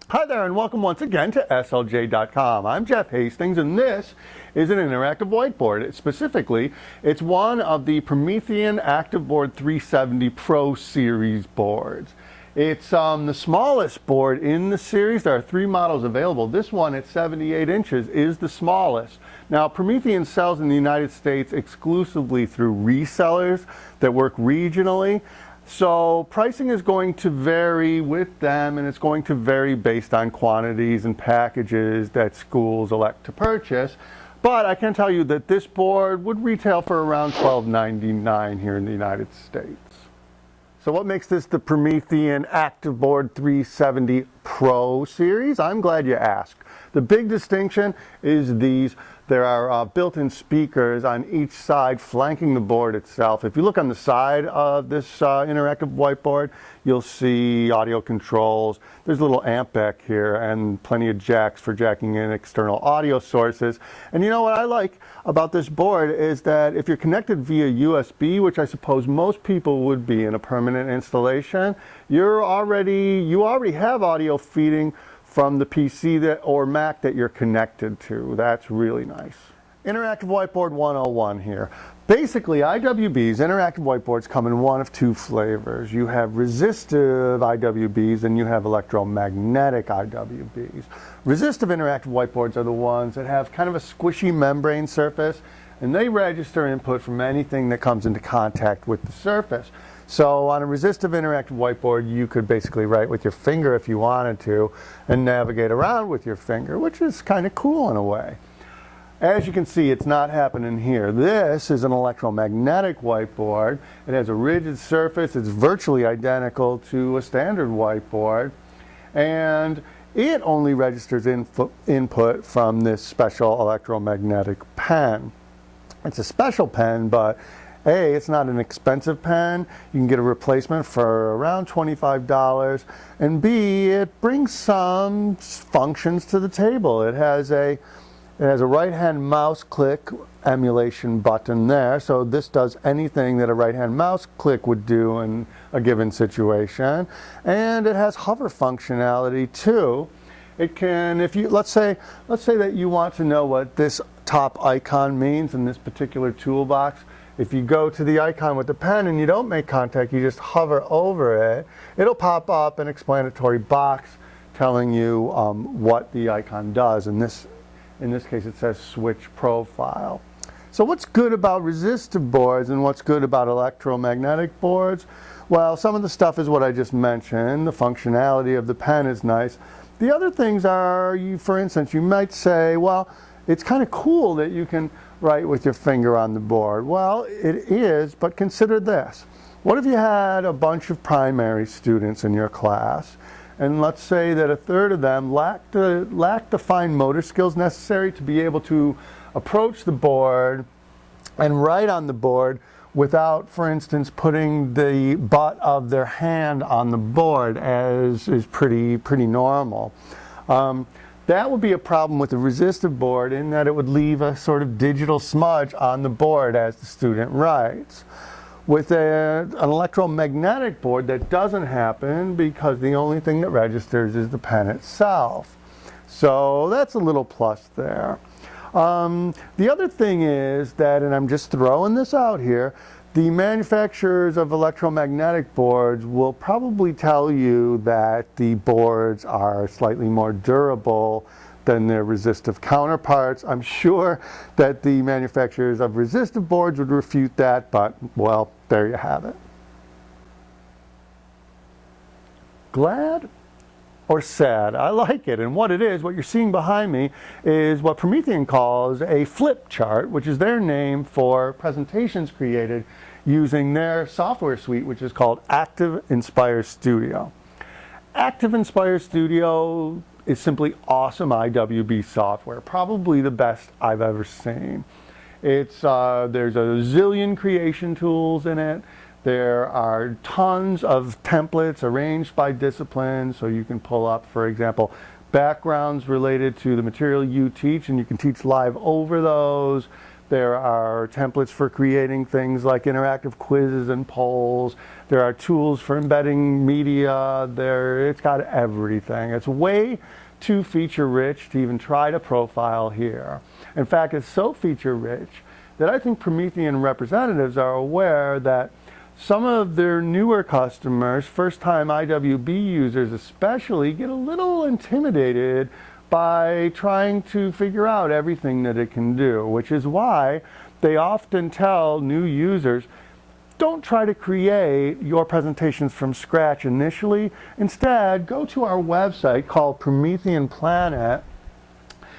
Hi there and welcome once again to SLJ.com. I'm Jeff Hastings and this is an interactive whiteboard. Specifically, it's one of the Promethean ActivBoard 370 Pro Series boards. It's the smallest board in the series. There are 3 models available. This one at 78 inches is the smallest. Now, Promethean sells in the United States exclusively through resellers that work regionally. So pricing is going to vary with them, and it's going to vary based on quantities and packages that schools elect to purchase. But I can tell you that this board would retail for around $12.99 here in the United States. So what makes this the Promethean ActivBoard 370 Pro series? I'm glad you asked. The big distinction is there are built-in speakers on each side flanking the board itself. If you look on the side of this interactive whiteboard, you'll see audio controls. There's a little amp back here and plenty of jacks for jacking in external audio sources. And you know what I like about this board is that if you're connected via USB, which I suppose most people would be in a permanent installation, you already have audio feeding from the PC or Mac that you're connected to. That's really nice. Interactive Whiteboard 101 here. Basically, IWBs, interactive whiteboards, come in one of 2 flavors. You have resistive IWBs and you have electromagnetic IWBs. Resistive interactive whiteboards are the ones that have kind of a squishy membrane surface, and they register input from anything that comes into contact with the surface. So on a resistive interactive whiteboard, you could basically write with your finger if you wanted to and navigate around with your finger, which is kind of cool in a way. As you can see, it's not happening here. This is an electromagnetic whiteboard. It has a rigid surface. It's virtually identical to a standard whiteboard. And it only registers input from this special electromagnetic pen. It's a special pen, but A, it's not an expensive pen. You can get a replacement for around $25. And B, it brings some functions to the table. It has a right-hand mouse click emulation button there. So this does anything that a right-hand mouse click would do in a given situation. And it has hover functionality too. It can, let's say that you want to know what this top icon means in this particular toolbox. If you go to the icon with the pen and you don't make contact, you just hover over it, it'll pop up an explanatory box telling you what the icon does. In this case, it says switch profile. So what's good about resistive boards and what's good about electromagnetic boards? Well, some of the stuff is what I just mentioned. The functionality of the pen is nice. The other things are, for instance, you might say, well, it's kind of cool that you can write with your finger on the board. Well, it is, but consider this. What if you had a bunch of primary students in your class, and let's say that a third of them lacked the fine motor skills necessary to be able to approach the board and write on the board without, for instance, putting the butt of their hand on the board, as is pretty normal. That would be a problem with the resistive board in that it would leave a sort of digital smudge on the board as the student writes. With an electromagnetic board, that doesn't happen because the only thing that registers is the pen itself. So that's a little plus there. The other thing is that, and I'm just throwing this out here, the manufacturers of electromagnetic boards will probably tell you that the boards are slightly more durable than their resistive counterparts. I'm sure that the manufacturers of resistive boards would refute that, but, well, there you have it. Glad or sad? I like it. And what it is, what you're seeing behind me, is what Promethean calls a flip chart, which is their name for presentations created using their software suite, which is called ActivInspire Studio. ActivInspire Studio is simply awesome IWB software, probably the best I've ever seen. There's a zillion creation tools in it. There are tons of templates arranged by discipline, so you can pull up, for example, backgrounds related to the material you teach, and you can teach live over those. There are templates for creating things like interactive quizzes and polls. There are tools for embedding media. It's got everything. It's way too feature-rich to even try to profile here. In fact, it's so feature-rich that I think Promethean representatives are aware that some of their newer customers, first-time IWB users especially, get a little intimidated by trying to figure out everything that it can do, which is why they often tell new users, don't try to create your presentations from scratch initially. Instead, go to our website called Promethean Planet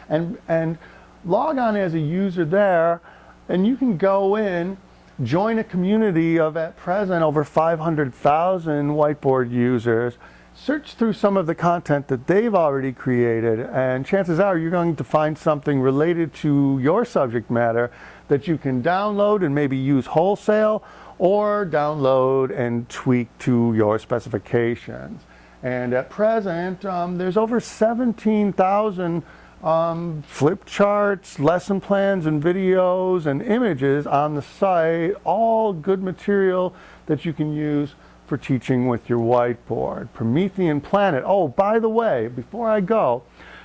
and log on as a user there, and you can go in, join a community of, at present, over 500,000 whiteboard users. Search through some of the content that they've already created, and chances are you're going to find something related to your subject matter that you can download and maybe use wholesale, or download and tweak to your specifications. And at present, there's over 17,000 flip charts, lesson plans, and videos and images on the site, all good material that you can use for teaching with your whiteboard. Promethean Planet. Oh, by the way, before I go,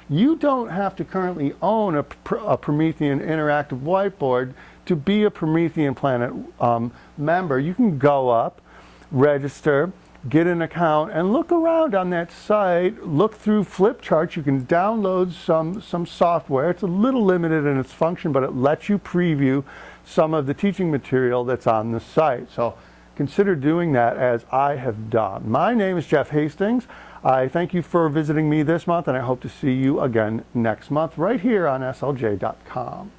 you don't have to currently own a Promethean interactive whiteboard to be a Promethean Planet member. You can go up, register, get an account, and look around on that site. Look through flip charts. You can download some software. It's a little limited in its function, but it lets you preview some of the teaching material that's on the site. So consider doing that, as I have done. My name is Jeff Hastings. I thank you for visiting me this month, and I hope to see you again next month right here on SLJ.com.